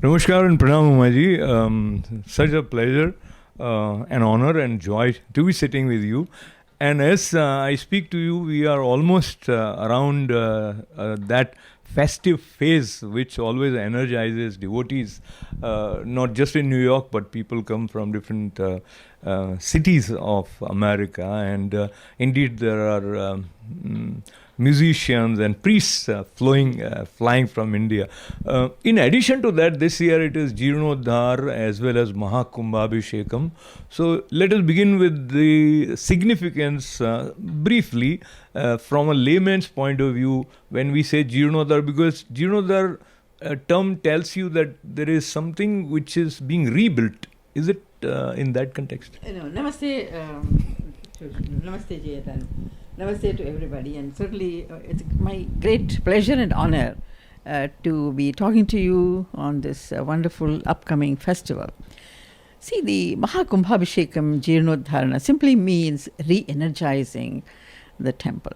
Namaskar and Pranam Umaji. Such a pleasure, an honor and joy to be sitting with you. And as I speak to you, we are almost around that festive phase which always energizes devotees, not just in New York, but people come from different cities of America. And indeed, there are musicians and priests flying from India. In addition to that, this year it is Jeeranodhar as well as Mahakumbhabhishekam. So let us begin with the significance briefly from a layman's point of view when we say Jeeranodhar, because Jeeranodhar term tells you that there is something which is being rebuilt. Is it in that context? Namaste, Namaste Jayatan. Namaste to everybody, and certainly it's my great pleasure and honor to be talking to you on this wonderful upcoming festival. See, the Mahakumbhabhishekam Jeeranodharana simply means re-energizing the temple.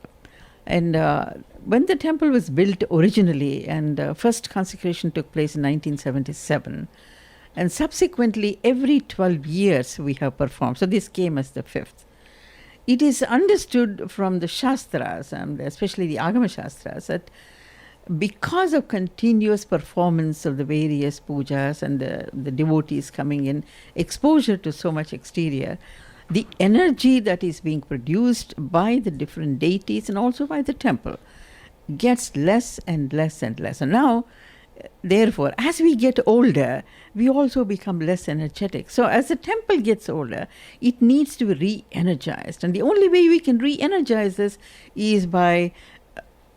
And when the temple was built originally, and first consecration took place in 1977, and subsequently every 12 years we have performed. So this came as the fifth. It is understood from the Shastras, especially the Agama Shastras, that because of continuous performance of the various pujas and the devotees coming in, exposure to so much exterior, the energy that is being produced by the different deities and also by the temple gets less and less and less. And now, therefore, as we get older, we also become less energetic. So as the temple gets older, it needs to be re-energized. And the only way we can re-energize this is by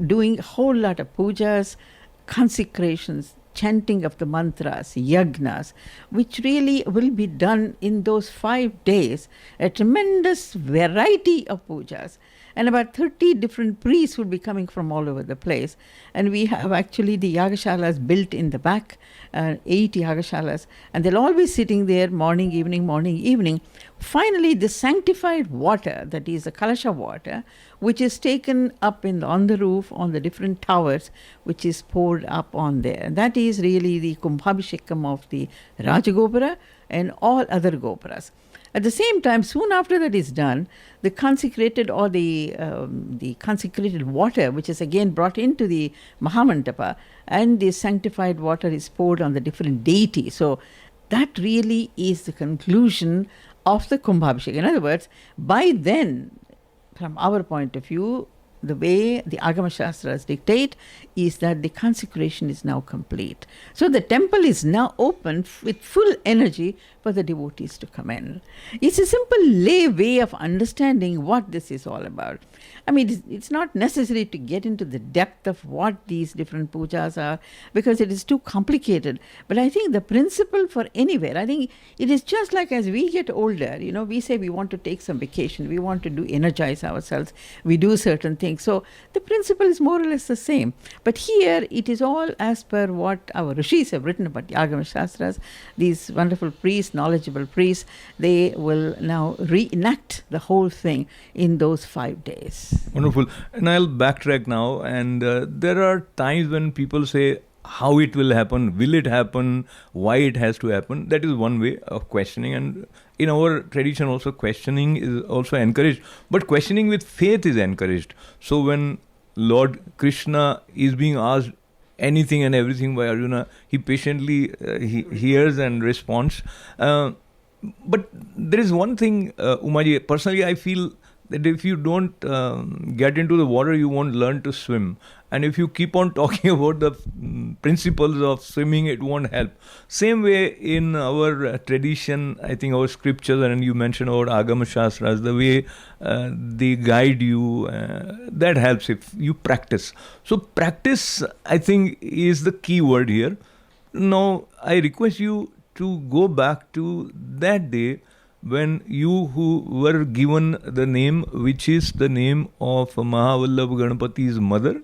doing a whole lot of pujas, consecrations, chanting of the mantras, yagnas, which really will be done in those 5 days, a tremendous variety of pujas. And about 30 different priests will be coming from all over the place. And we have actually the yagashalas built in the back, 8 yagashalas. And they'll all be sitting there morning, evening. Finally, the sanctified water, that is the kalasha water, which is taken up on the roof, on the different towers, which is poured up on there. And that is really the Kumbhabhishekam of the Rajagopura and all other Gopuras. At the same time, soon after that is done, the consecrated or the consecrated water, which is again brought into the Mahamandapa, and the sanctified water is poured on the different deities. So that really is the conclusion of the Kumbhabhishek. In other words, by then, from our point of view, the way the Agama Shastras dictate is that the consecration is now complete. So the temple is now open with full energy for the devotees to come in. It's a simple lay way of understanding what this is all about. I mean, it's not necessary to get into the depth of what these different pujas are, because it is too complicated. But I think the principle for anywhere, I think it is just like as we get older, we say we want to take some vacation, we want to energize ourselves, we do certain things. So the principle is more or less the same. But here it is all as per what our rishis have written about the Agama Shastras. These wonderful priests, knowledgeable priests, they will now reenact the whole thing in those 5 days. Wonderful. And I'll backtrack now. And there are times when people say how it will happen, will it happen, why it has to happen. That is one way of questioning. And in our tradition also, questioning is also encouraged. But questioning with faith is encouraged. So when Lord Krishna is being asked anything and everything by Arjuna, he patiently hears and responds. But there is one thing, Umaji, personally I feel that if you don't get into the water, you won't learn to swim. And if you keep on talking about the principles of swimming, it won't help. Same way in our tradition, I think our scriptures, and you mentioned about Agama Shastras, the way they guide you, that helps if you practice. So practice, I think, is the key word here. Now, I request you to go back to that day when you who were given the name, which is the name of Mahavallabh Ganapati's mother,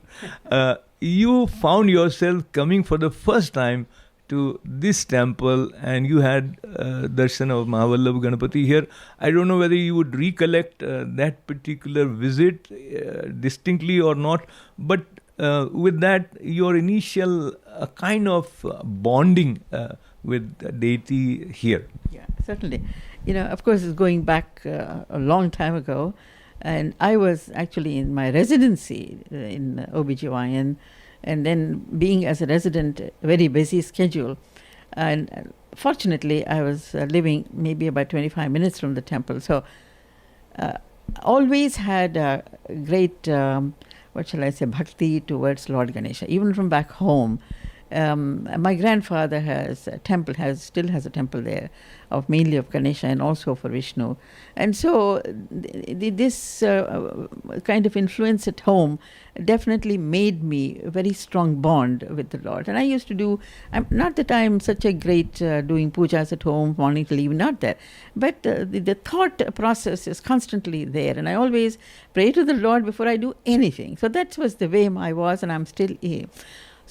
you found yourself coming for the first time to this temple and you had darshan of Mahavallabh Ganapati here. I don't know whether you would recollect that particular visit distinctly or not, but with that, your initial kind of bonding with the deity here? Yeah, certainly. Of course, it's going back a long time ago. And I was actually in my residency in OBGYN, and then being as a resident, very busy schedule. And fortunately, I was living maybe about 25 minutes from the temple. So always had a great, what shall I say, bhakti towards Lord Ganesha, even from back home. My grandfather still has a temple there, mainly of Ganesha and also for Vishnu. And so this kind of influence at home definitely made me a very strong bond with the Lord. And I used to do, not that I'm such a great doing pujas at home, morning till evening, not that, but the thought process is constantly there. And I always pray to the Lord before I do anything. So that was the way I was, and I'm still here.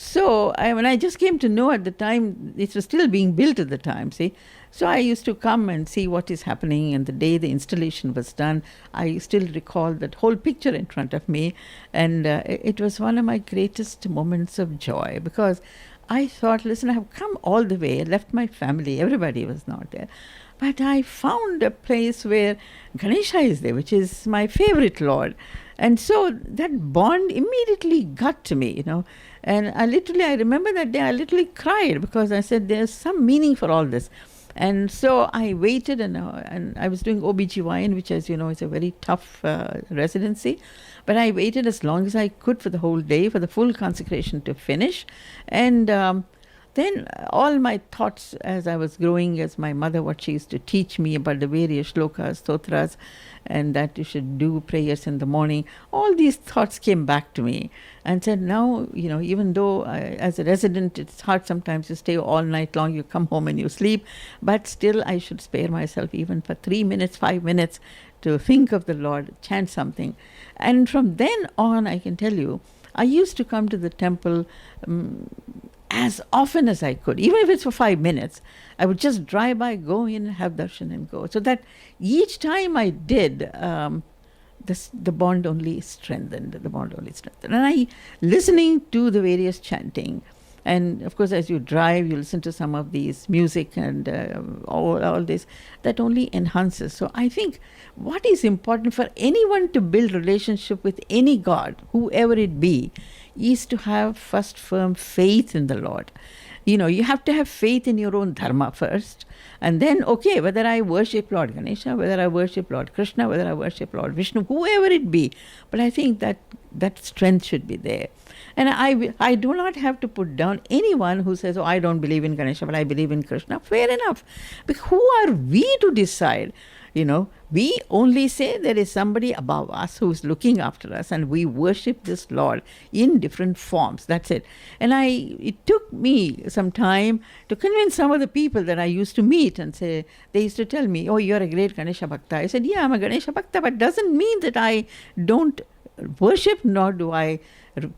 So when I just came to know at the time, it was still being built at the time, see. So I used to come and see what is happening, and the day the installation was done, I still recall that whole picture in front of me, and it was one of my greatest moments of joy, because I thought, listen, I have come all the way, left my family, everybody was not there. But I found a place where Ganesha is there, which is my favorite Lord. And so that bond immediately got to me, And I remember that day I literally cried, because I said, there's some meaning for all this. And so I waited, and I was doing OBGYN, which, as you know, is a very tough residency. But I waited as long as I could for the whole day, for the full consecration to finish. And then all my thoughts as I was growing, as my mother, what she used to teach me about the various shlokas, stotras, and that you should do prayers in the morning, all these thoughts came back to me and said, now, even though as a resident it's hard sometimes to stay all night long, you come home and you sleep, but still I should spare myself even for 3 minutes, 5 minutes to think of the Lord, chant something. And from then on, I can tell you, I used to come to the temple as often as I could, even if it's for 5 minutes. I would just drive by, go in, have darshan and go. So that each time I did, the bond only strengthened. And listening to the various chanting, and of course as you drive, you listen to some of these music and all this, that only enhances. So I think what is important for anyone to build relationship with any God, whoever it be, is to have first firm faith in the Lord. You have to have faith in your own dharma first, and then, okay, whether I worship Lord Ganesha, whether I worship Lord Krishna, whether I worship Lord Vishnu, whoever it be, but I think that strength should be there. And I do not have to put down anyone who says, oh, I don't believe in Ganesha, but I believe in Krishna. Fair enough. But who are we to decide? We only say there is somebody above us who is looking after us, and we worship this Lord in different forms. That's it. And it took me some time to convince some of the people that I used to meet, and say, they used to tell me, oh, you're a great Ganesha Bhakta. I said, yeah, I'm a Ganesha Bhakta, but doesn't mean that I don't worship, nor do I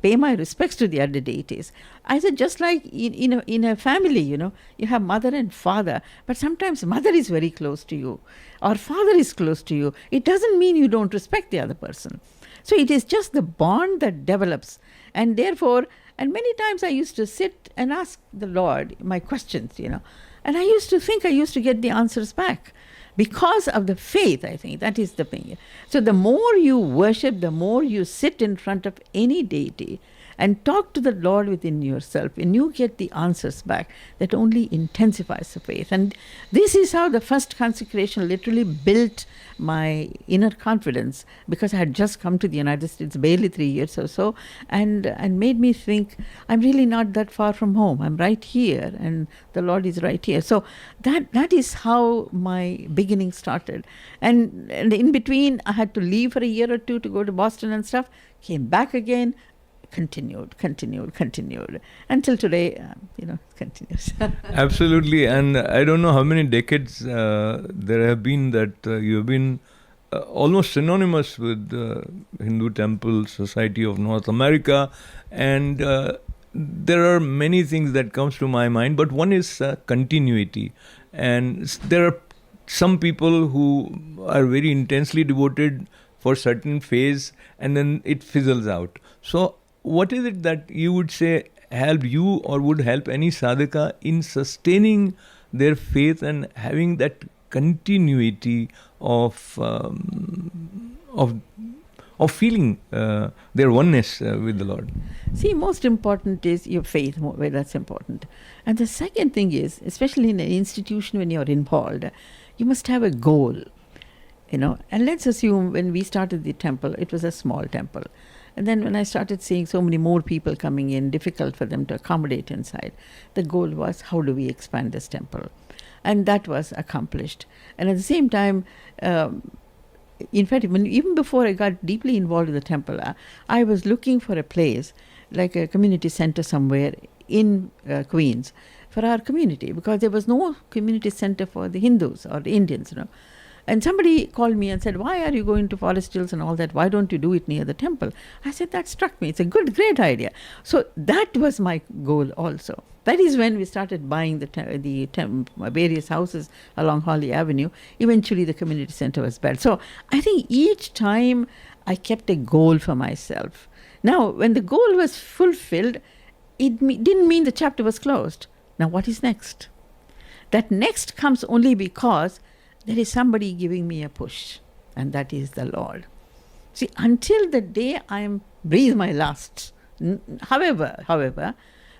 pay my respects to the other deities. I said, just like in a family, you have mother and father, but sometimes mother is very close to you, or father is close to you. It doesn't mean you don't respect the other person. So it is just the bond that develops. And therefore, and many times I used to sit and ask the Lord my questions, and I used to think I used to get the answers back. Because of the faith, I think that is the thing. So the more you worship, the more you sit in front of any deity and talk to the Lord within yourself, and you get the answers back, that only intensifies the faith. And this is how the first consecration literally built my inner confidence, because I had just come to the United States barely 3 years or so, and made me think, I'm really not that far from home. I'm right here, and the Lord is right here. So that is how my beginning started. And in between, I had to leave for a year or two to go to Boston and stuff, came back again, continued until today. It continues. Absolutely. And I don't know how many decades there have been that you have been almost synonymous with Hindu Temple Society of North America, and there are many things that comes to my mind, but one is continuity. And there are some people who are very intensely devoted for certain phase, and then it fizzles out. So what is it that you would say helped you or would help any sadhaka in sustaining their faith and having that continuity of feeling their oneness with the Lord? See, most important is your faith. Well, that's important. And the second thing is, especially in an institution when you're involved, you must have a goal. And let's assume when we started the temple, it was a small temple. And then when I started seeing so many more people coming in, difficult for them to accommodate inside, the goal was, how do we expand this temple? And that was accomplished. And at the same time, in fact, even before I got deeply involved in the temple, I was looking for a place, like a community center somewhere in Queens, for our community, because there was no community center for the Hindus or the Indians, And somebody called me and said, why are you going to Forest Hills and all that? Why don't you do it near the temple? I said, that struck me. It's a great idea. So that was my goal also. That is when we started buying the various houses along Holly Avenue. Eventually the community center was built. So I think each time I kept a goal for myself. Now, when the goal was fulfilled, it didn't mean the chapter was closed. Now, what is next? That next comes only because there is somebody giving me a push, and that is the Lord. See, until the day I breathe my last, however,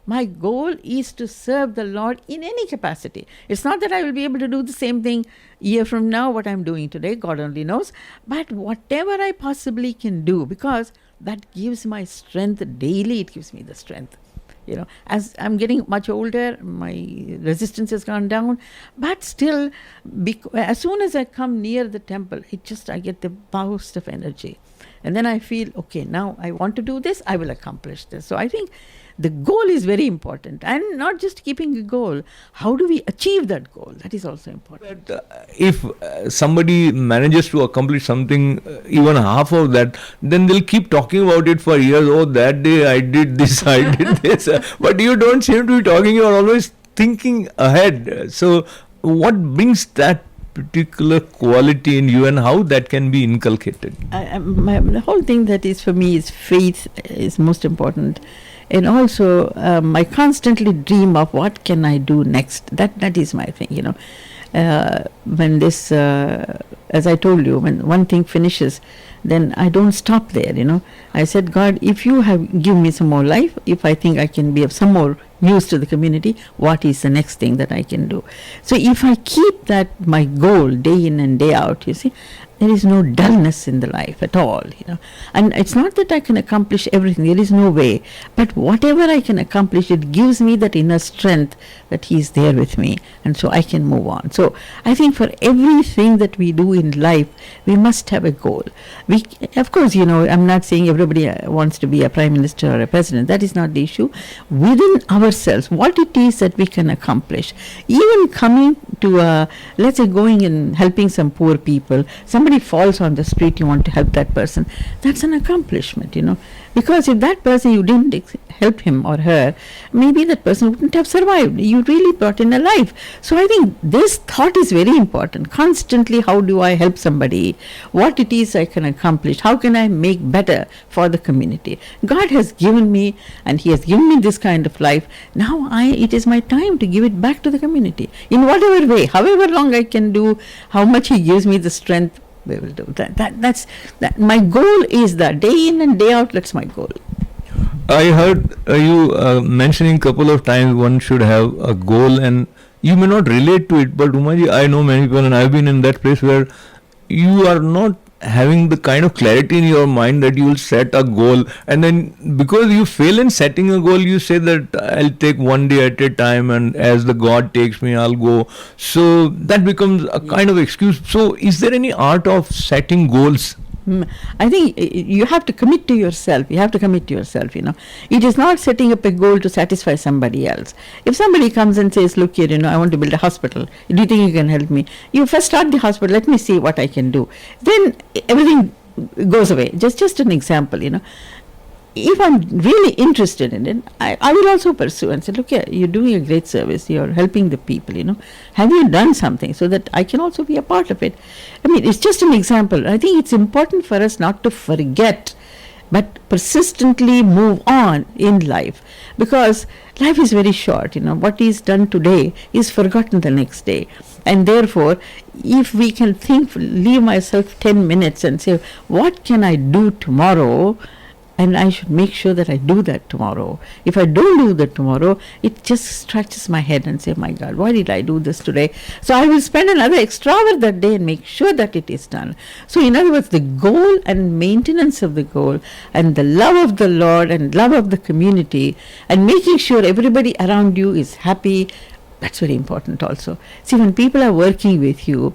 my goal is to serve the Lord in any capacity. It's not that I will be able to do the same thing a year from now, what I'm doing today, God only knows, but whatever I possibly can do, because that gives my strength daily, it gives me the strength. As I'm getting much older, my resistance has gone down, but still, as soon as I come near the temple, I get the burst of energy. And then I feel, okay, now I want to do this, I will accomplish this. So I think the goal is very important, and not just keeping a goal. How do we achieve that goal? That is also important. But if somebody manages to accomplish something, even half of that, then they'll keep talking about it for years. Oh, that day I did this, I did this. But you don't seem to be talking, you are always thinking ahead. So what brings that particular quality in you, and how that can be inculcated? The whole thing that is for me is faith is most important. And also, I constantly dream of what can I do next. That is my thing, When this, as I told you, when one thing finishes, then I don't stop there, I said, God, if you have given me some more life, if I think I can be of some more use to the community, what is the next thing that I can do? So if I keep that my goal day in and day out, you see, there is no dullness in the life at all, And it's not that I can accomplish everything. There is no way. But whatever I can accomplish, it gives me that inner strength that He is there with me. And so I can move on. So I think for everything that we do in life, we must have a goal. Of course, I'm not saying everybody wants to be a prime minister or a president. That is not the issue. Within ourselves, what it is that we can accomplish. Even coming to, let's say, going and helping some poor people. Somebody falls on the street, you want to help that person. That's an accomplishment, Because if that person, you didn't help him or her, maybe that person wouldn't have survived. You really brought in a life. So I think this thought is very important. Constantly, how do I help somebody? What it is I can accomplish? How can I make better for the community? God has given me, and He has given me this kind of life. Now it is my time to give it back to the community. In whatever way, however long I can do, how much He gives me the strength, we will do that. That's my goal is that day in and day out. That's my goal. I heard you mentioning a couple of times one should have a goal, and you may not relate to it, but Umaji, I know many people, and I've been in that place where you are not having the kind of clarity in your mind that you will set a goal, and then because you fail in setting a goal, you say that I'll take one day at a time, and as the God takes me, I'll go. So that becomes a kind of excuse. So is there any art of setting goals? I think you have to commit to yourself. It is not setting up a goal to satisfy somebody else. If somebody comes and says, look here, I want to build a hospital. Do you think you can help me? You first start the hospital. Let me see what I can do. Then everything goes away. Just an example, If I'm really interested in it, I will also pursue and say, look here, you're doing a great service. You're helping the people, Have you done something so that I can also be a part of it? I mean, it's just an example. I think it's important for us not to forget but persistently move on in life, because life is very short. What is done today is forgotten the next day. And therefore, if we can leave myself 10 minutes and say, what can I do tomorrow? And I should make sure that I do that tomorrow. If I don't do that tomorrow, it just scratches my head and say, my God, why did I do this today? So I will spend another extra hour that day and make sure that it is done. So in other words, the goal and maintenance of the goal and the love of the Lord and love of the community and making sure everybody around you is happy, that's very important also. See, when people are working with you,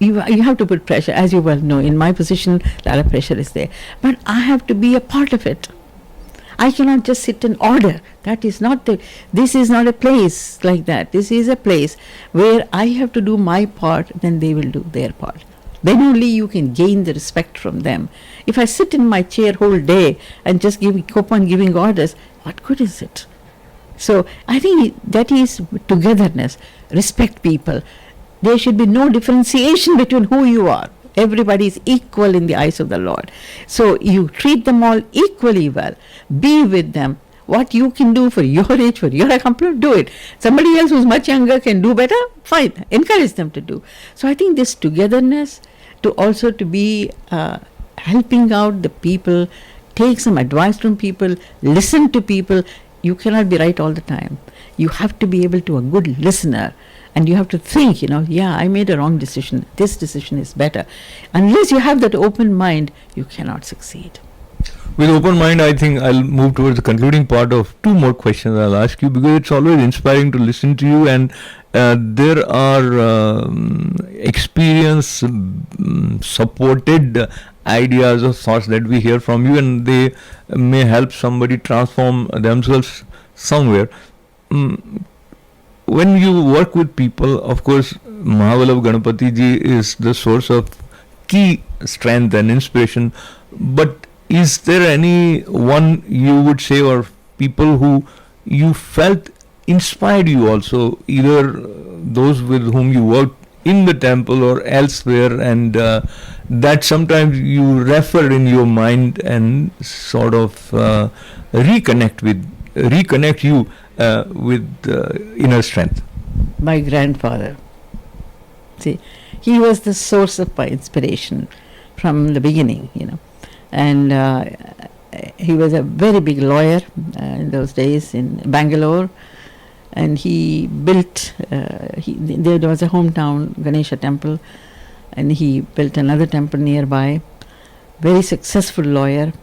you have to put pressure. As you well know, in my position, a lot of pressure is there. But I have to be a part of it. I cannot just sit and order. This is not a place like that. This is a place where I have to do my part, then they will do their part. Then only you can gain the respect from them. If I sit in my chair whole day and just keep on giving orders, what good is it? So I think that is togetherness. Respect people. There should be no differentiation between who you are. Everybody is equal in the eyes of the Lord. So you treat them all equally well. Be with them. What you can do for your age, for your accomplishment, do it. Somebody else who's much younger can do better, fine. Encourage them to do. So I think this togetherness, to be helping out the people, take some advice from people, listen to people. You cannot be right all the time. You have to be able to a good listener. And you have to think, I made a wrong decision. This decision is better. Unless you have that open mind, you cannot succeed. With open mind, I think I'll move towards the concluding part of two more questions I'll ask you, because it's always inspiring to listen to you, and there are experience supported ideas or thoughts that we hear from you, and they may help somebody transform themselves somewhere. When you work with people, of course, Mahavallav Ganapati ji is the source of key strength and inspiration. But is there any one you would say, or people who you felt inspired you also, either those with whom you worked in the temple or elsewhere, and that sometimes you refer in your mind and sort of reconnect you with inner strength? My grandfather. See, he was the source of my inspiration from the beginning, And he was a very big lawyer in those days in Bangalore. And he built, there was a hometown Ganesha temple, and he built another temple nearby. Very successful lawyer.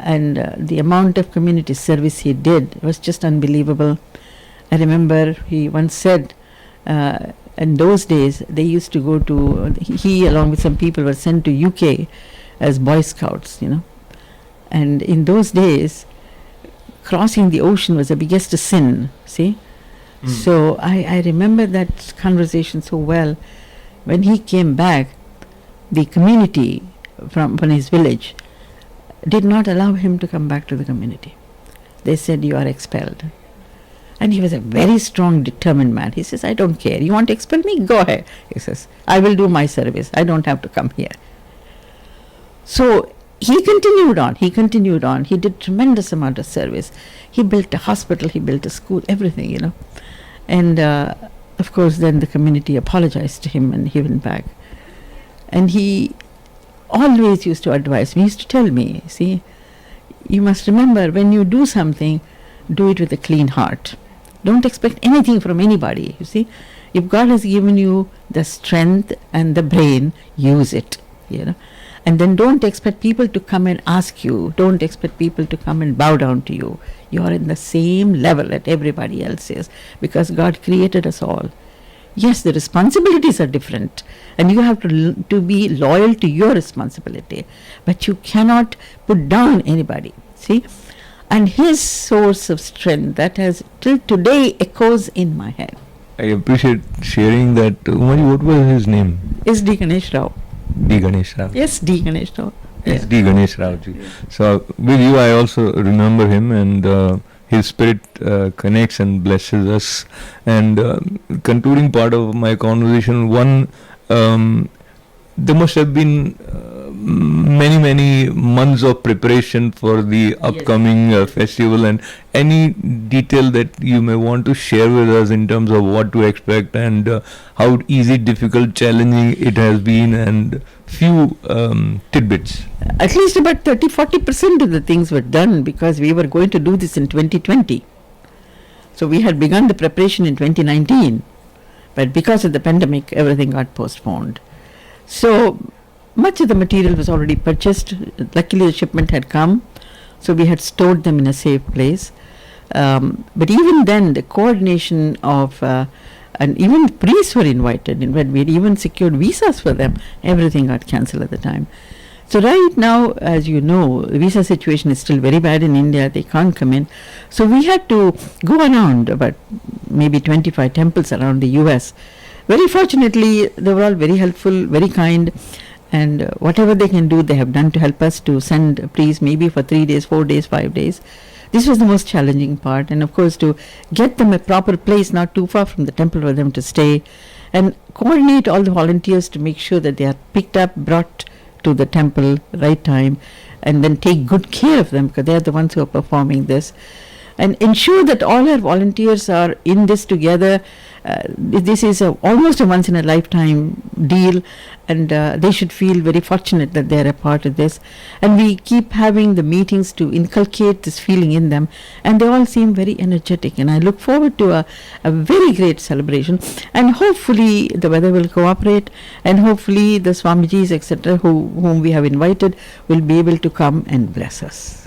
And the amount of community service he did was just unbelievable. I remember he once said, in those days they used to go to, he along with some people were sent to UK as Boy Scouts, And in those days, crossing the ocean was the biggest sin, see? So I remember that conversation so well. When he came back, the community from his village did not allow him to come back to the community. They said, you are expelled. And he was a very strong, determined man. He says, I don't care. You want to expel me? Go ahead. He says, I will do my service. I don't have to come here. So he continued on. He did tremendous amount of service. He built a hospital. He built a school, everything, And of course, then the community apologized to him and he went back. And he always used to advise me. He used to tell me, see, you must remember, when you do something, do it with a clean heart. Don't expect anything from anybody, you see. If God has given you the strength and the brain, use it, And then don't expect people to come and ask you. Don't expect people to come and bow down to you. You are in the same level that everybody else is, because God created us all. Yes, the responsibilities are different, and you have to be loyal to your responsibility, but you cannot put down anybody, see. And his source of strength that has till today echoes in my head. I appreciate sharing that. Umaji, what was his name? Is D. Ganesh Rao. D. Ganesh Rao. Yes, D. Ganesh Rao. Yes, D. Ganesh Rao ji. Yeah. So with you, I also remember him, and his spirit connects and blesses us. And concluding part of my conversation, one, there must have been many months of preparation for the upcoming festival, and any detail that you may want to share with us in terms of what to expect and how easy, difficult, challenging it has been, and few tidbits. At least about 30-40% of the things were done because we were going to do this in 2020. So we had begun the preparation in 2019, but because of the pandemic, everything got postponed. So much of the material was already purchased. Luckily, the shipment had come, so we had stored them in a safe place. But even then, the coordination of and even priests were invited. In fact, we had even secured visas for them. Everything got cancelled at the time. So right now, as you know, the visa situation is still very bad in India. They can't come in. So we had to go around about maybe 25 temples around the US. Very fortunately, they were all very helpful, very kind. And whatever they can do, they have done to help us to send priests maybe for 3 days, 4 days, 5 days. This was the most challenging part. And of course, to get them a proper place not too far from the temple for them to stay, and coordinate all the volunteers to make sure that they are picked up, brought to the temple right time, and then take good care of them because they are the ones who are performing this, and ensure that all our volunteers are in this together. This is almost a once in a lifetime deal, and they should feel very fortunate that they are a part of this. And we keep having the meetings to inculcate this feeling in them, and they all seem very energetic, and I look forward to a very great celebration. And hopefully the weather will cooperate, and hopefully the Swamijis, etc., whom we have invited, will be able to come and bless us.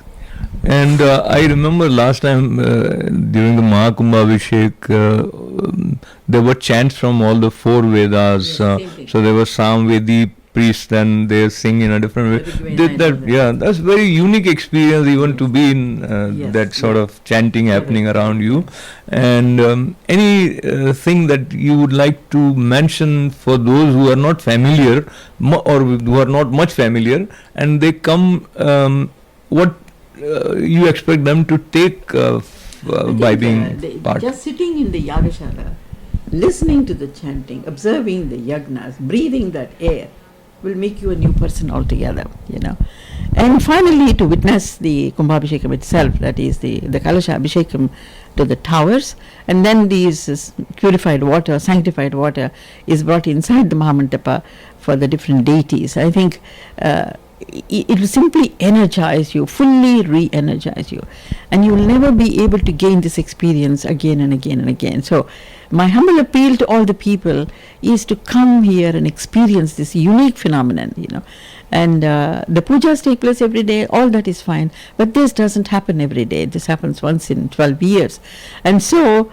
And I remember last time during the Mahakumbhabhishek, there were chants from all the 4 Vedas. So there was Samvedi priests, and they sing in a different way. That's very unique experience, even to be in that sort of chanting happening around you. And any thing that you would like to mention for those who are not familiar or who are not much familiar, and they come, what you expect them to take by being part? Just sitting in the Yagashala, listening to the chanting, observing the yagnas, breathing that air will make you a new person altogether, you know. And finally, to witness the Kumbhabhishekam itself, that is the Kalasha Abhishekam to the towers, and then these purified water, sanctified water is brought inside the Mahamandapa for the different deities. I think it will simply energize you, fully re-energize you, and you will never be able to gain this experience again and again and again. So my humble appeal to all the people is to come here and experience this unique phenomenon, you know. And the pujas take place every day, all that is fine, but this doesn't happen every day. This happens once in 12 years. And so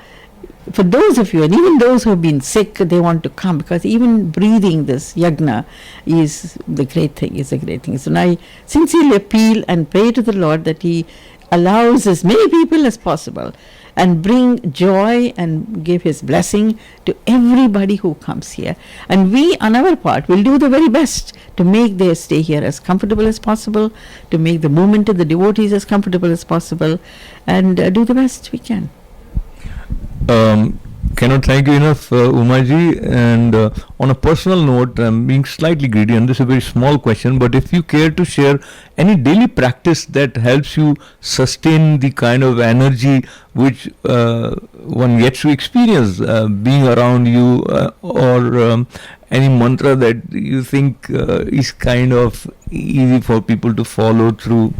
for those of you, and even those who have been sick, they want to come, because even breathing this yagna is the great thing, So I sincerely appeal and pray to the Lord that He allows as many people as possible and bring joy and give His blessing to everybody who comes here. And we, on our part, will do the very best to make their stay here as comfortable as possible, to make the movement of the devotees as comfortable as possible, and do the best we can. Cannot thank you enough, Umaji. And on a personal note, I'm being slightly greedy, and this is a very small question, but if you care to share any daily practice that helps you sustain the kind of energy which one gets to experience being around you, or any mantra that you think is kind of easy for people to follow through.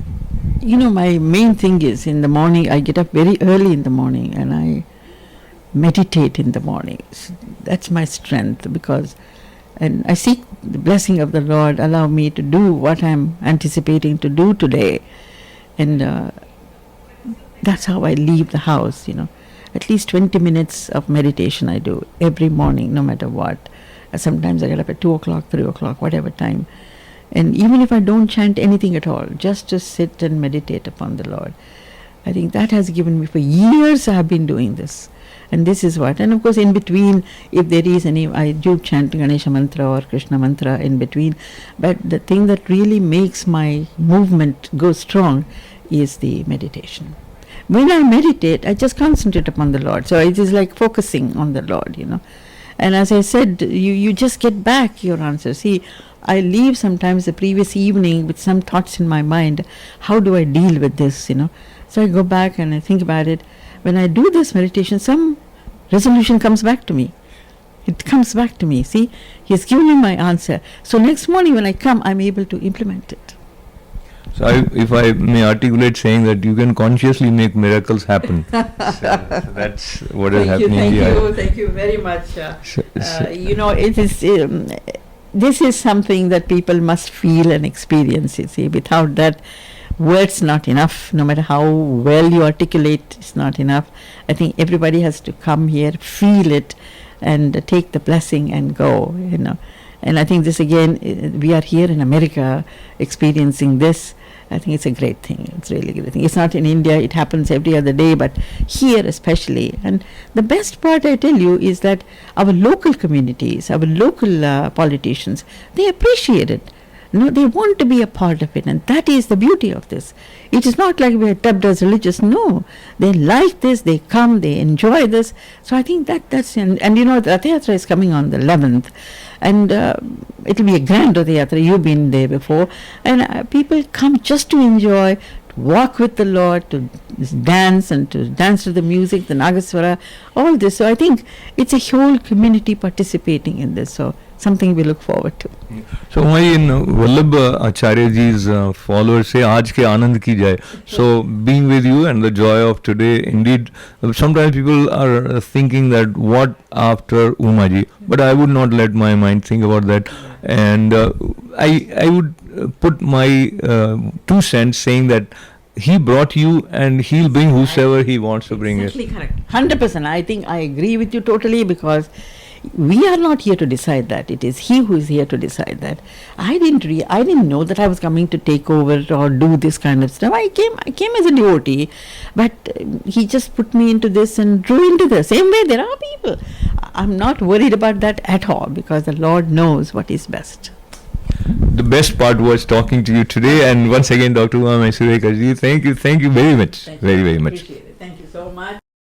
You know, my main thing is in the morning, I get up very early in the morning and I meditate in the morning. That's my strength, and I seek the blessing of the Lord, allow me to do what I'm anticipating to do today. And that's how I leave the house, you know. At least 20 minutes of meditation I do every morning, no matter what. Sometimes I get up at 2 o'clock, 3 o'clock, whatever time. And even if I don't chant anything at all, just to sit and meditate upon the Lord. I think that has given me, for years I have been doing this. And this is what, and of course in between, if there is any, I do chant Ganesha mantra or Krishna mantra in between. But the thing that really makes my movement go strong is the meditation. When I meditate, I just concentrate upon the Lord. So it is like focusing on the Lord, you know. And as I said, you just get back your answer. See, I leave sometimes the previous evening with some thoughts in my mind. How do I deal with this, So I go back and I think about it. When I do this meditation, some resolution comes back to me. It comes back to me. See, he has given me my answer. So next morning when I come, I'm able to implement it. So if I may articulate saying that you can consciously make miracles happen. So that's what is happening here. Thank you very much. It is... this is something that people must feel and experience. You see, without that, words not enough. No matter how well you articulate, it's not enough. I think everybody has to come here, feel it, and take the blessing and go. And I think this again, we are here in America experiencing this. I think it's a great thing. It's really a great thing. It's not in India. It happens every other day, but here especially. And the best part, I tell you, is that our local communities, our local politicians, they appreciate it. They want to be a part of it, and that is the beauty of this. It is not like we are dubbed as religious. No, they like this. They come. They enjoy this. So I think that's the Rath Yatra is coming on the 11th, and it will be a grand Rath Yatra. You've been there before, and people come just to enjoy, to walk with the Lord, to dance and to dance to the music, the Nagaswara, all this. So I think it's a whole community participating in this. So something we look forward to. So in Vallabh Acharya ji's followers say aaj ke aanand ki jaye. So being with you and the joy of today, indeed, sometimes people are thinking that what after Uma ji, but I would not let my mind think about that, and I would put my 2 cents saying that he brought you and he'll bring whosoever he wants to bring. Exactly correct. 100%. I think I agree with you totally, because we are not here to decide that. It is he who is here to decide that. I didn't know that I was coming to take over or do this kind of stuff. I came as a devotee, but he just put me into this and drew into the same way. There are people. I'm not worried about that at all, because the Lord knows what is best. The best part was talking to you today, and once again, Dr. Mysorekar ji, thank you very much. Thank very, you. very much. Appreciate it. Thank you so much.